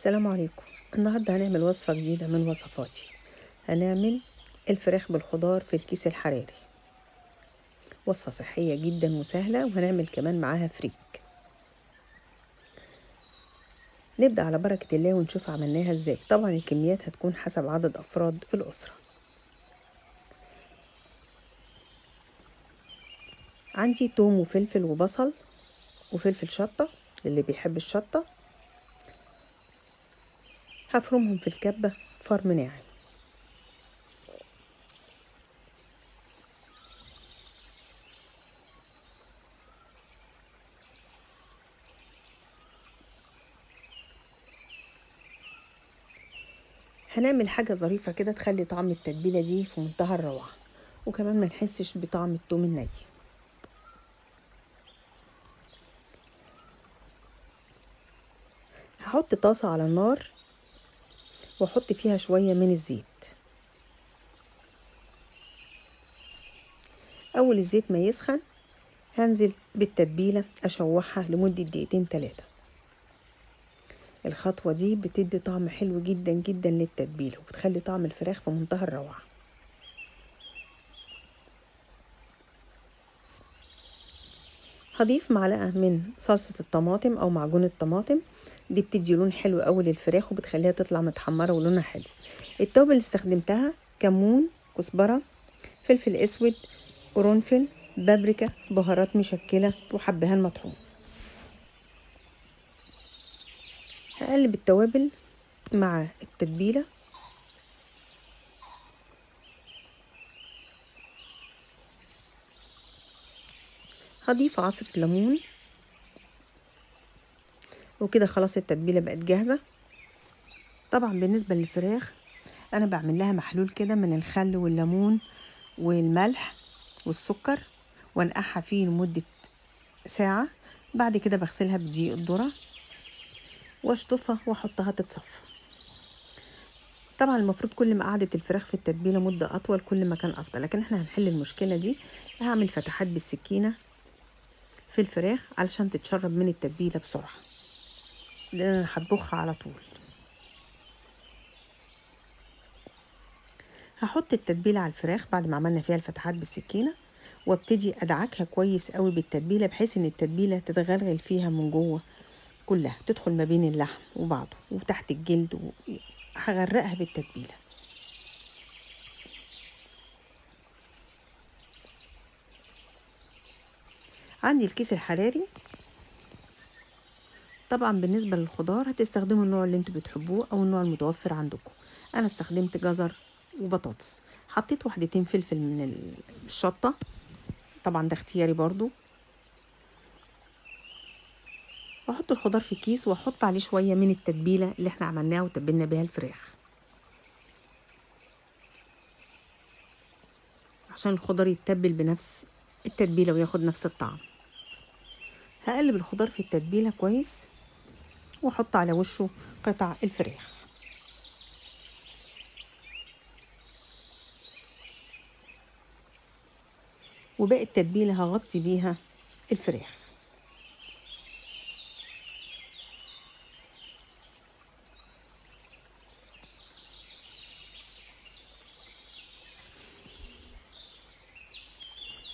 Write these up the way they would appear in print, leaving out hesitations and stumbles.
السلام عليكم. النهاردة هنعمل وصفة جديدة من وصفاتي. هنعمل الفراخ بالخضار في الكيس الحراري. وصفة صحية جدا وسهلة، وهنعمل كمان معاها فريك. نبدأ على بركة الله ونشوف عملناها ازاي. طبعا الكميات هتكون حسب عدد أفراد الأسرة. عندي توم وفلفل وبصل وفلفل شطة للي بيحب الشطة. هفرمهم في الكبة فرم ناعم. هنعمل حاجة ظريفة كده تخلي طعم التتبيلة دي في منتهى الروعة، وكمان ما نحسش بطعم التوم الني. هحط طاسة على النار واحط فيها شوية من الزيت. اول الزيت ما يسخن هنزل بالتتبيلة اشوحها لمدة دقيقتين 3. الخطوة دي بتدي طعم حلو جدا جدا للتتبيلة، وبتخلي طعم الفراخ في منتهى الروعة. هضيف معلقة من صلصة الطماطم او معجون الطماطم. دي بتدي لون حلو قوي للفراخ، وبتخليها تطلع متحمرة ولونها حلو. التوابل اللي استخدمتها كمون، كزبرة، فلفل اسود، قرنفل، بابريكا، بهارات مشكلة، وحبهان مطحون. هقلب التوابل مع التتبيلة. هضيف عصرة ليمون، وكده خلاص التتبيلة بقت جاهزة. طبعا بالنسبة للفراخ انا بعمل لها محلول كده من الخل والليمون والملح والسكر، وانقعها فيه لمدة ساعة. بعد كده بغسلها بدقيق الذرة واشطفها واحطها تتصفى. طبعا المفروض كل ما قعدت الفراخ في التتبيلة مدة اطول كل ما كان افضل، لكن احنا هنحل المشكلة دي. هعمل فتحات بالسكينة في الفراخ علشان تتشرب من التتبيلة بسرعة، لان انا هطبخها على طول. هحط التتبيلة على الفراخ بعد ما عملنا فيها الفتحات بالسكينة، وابتدي ادعكها كويس قوي بالتتبيلة، بحيث ان التتبيلة تتغلغل فيها من جوه كلها، تدخل ما بين اللحم وبعضه وتحت الجلد هغرقها بالتتبيلة. عندي الكيس الحراري. طبعا بالنسبة للخضار هتستخدموا النوع اللي انتوا بتحبوه او النوع المتوفر عندكم. انا استخدمت جزر وبطاطس. حطيت وحدتين فلفل من الشطة، طبعا ده اختياري برضو. واحط الخضار في كيس واحط عليه شوية من التتبيلة اللي احنا عملناها وتبلنا بيها الفراخ، عشان الخضار يتبل بنفس التتبيلة وياخد نفس الطعم. هقلب الخضار في التتبيلة كويس واحط على وشه قطع الفراخ، وباقي التتبيلة هغطي بيها الفراخ.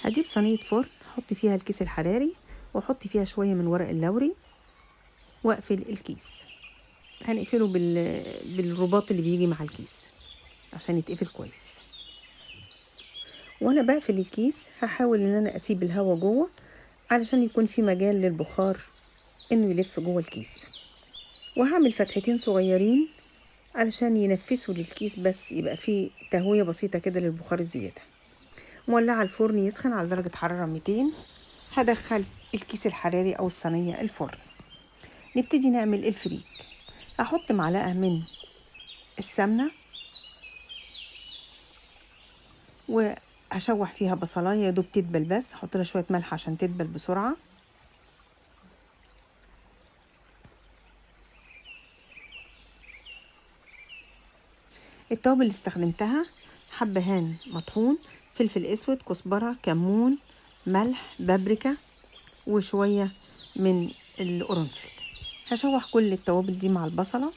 هجيب صينية فرن احط فيها الكيس الحراري، واحط فيها شوية من ورق اللوري، واقفل الكيس. هنقفله بالرباط اللي بيجي مع الكيس عشان يتقفل كويس. وانا بقفل الكيس هحاول ان انا اسيب الهواء جوه علشان يكون في مجال للبخار انه يلف جوه الكيس. وهعمل فتحتين صغيرين علشان ينفسوا للكيس، بس يبقى فيه تهوية بسيطة كده للبخار الزيادة. مولعة الفرن يسخن على درجة حرارة 200. هدخل الكيس الحراري او الصينية الفرن. نبتدي نعمل الفريك. هحط معلقة من السمنة وهشوح فيها بصلاية يا دوب تدبل، بس هحط لها شوية ملح عشان تدبل بسرعة. التوابل اللي استخدمتها حبهان مطحون، فلفل اسود، كزبرة، كمون، ملح، بابريكا، وشوية من القرنفل. هشوح كل التوابل دي مع البصلة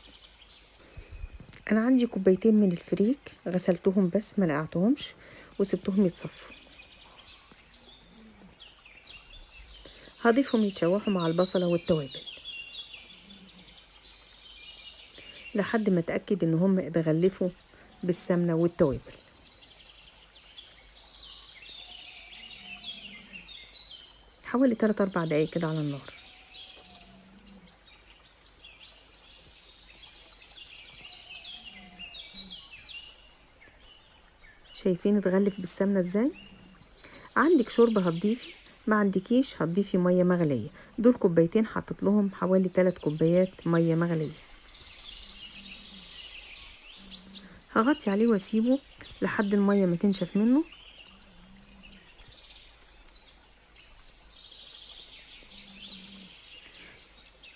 انا عندي كوبايتين من الفريك غسلتهم بس ما نقعتهمش وسبتهم يتصفوا. هضيفهم يتشوحوا مع البصلة والتوابل لحد ما اتأكد ان هم اتغلفوا بالسمنة والتوابل. حوالي 3-4 دقايق كده على النار. شايفين اتغلف بالسمنة ازاي؟ عندك شوربة هتضيفي، ما عندكيش هتضيفي مية مغلية. دول كوبايتين حطيت لهم حوالي 3 كوبايات مية مغلية. هغطي عليه واسيبه لحد المية ما تنشف منه.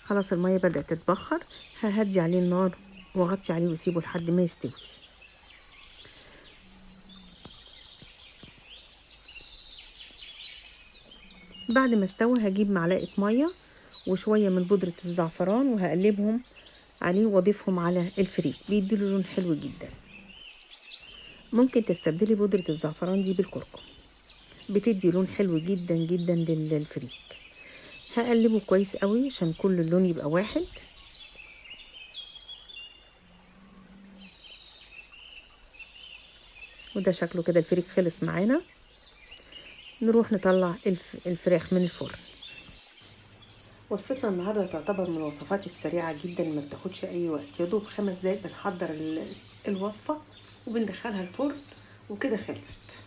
خلاص المية بدأت تتبخر، ههدي عليه النار واغطي عليه واسيبه لحد ما يستوي. بعد ما استوى هجيب معلقة مية وشوية من بودرة الزعفران وهقلبهم عليه واضيفهم على الفريك، بيديله لون حلو جدا. ممكن تستبدلي بودرة الزعفران دي بالكركم، بتدي لون حلو جدا جدا للفريك. هقلبه كويس قوي عشان كل اللون يبقى واحد. وده شكله كده الفريك خلص معانا. نروح نطلع الفراخ من الفرن. وصفتنا النهارده تعتبر من الوصفات السريعه جدا، ما بتاخدش اي وقت، يا دوب 5 دقايق بنحضر الوصفه وبندخلها الفرن وكده خلصت.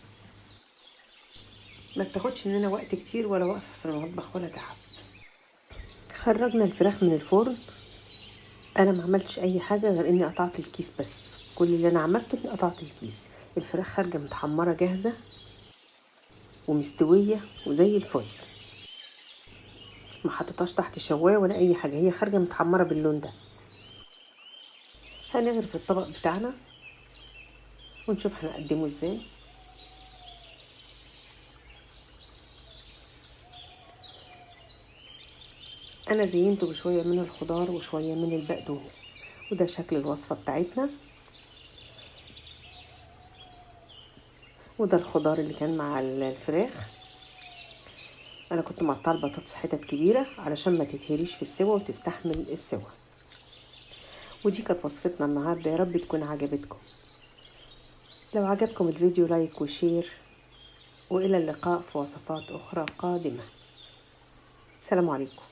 ما بتاخدش مننا وقت كتير ولا وقفه في المطبخ ولا تعب. خرجنا الفراخ من الفرن. انا ما عملتش اي حاجه غير اني قطعت الكيس بس، كل اللي انا عملته اني قطعت الكيس. الفراخ خارجه متحمره جاهزه ومستويه وزي الفل، ما حطيتهاش تحت شوايه ولا اي حاجه، هي خارجه متحمره باللون ده. هنغرف الطبق بتاعنا ونشوف هنقدمه ازاي. انا زينته بشويه من الخضار وشويه من البقدونس، وده شكل الوصفه بتاعتنا. وده الخضار اللي كان مع الفراخ. انا كنت مقطعه البطاطس حتت كبيره علشان ما تتهريش في السوا وتستحمل السوا. ودي كانت وصفتنا النهارده، يا رب تكون عجبتكم. لو عجبكم الفيديو لايك وشير، والى اللقاء في وصفات اخرى قادمه. سلام عليكم.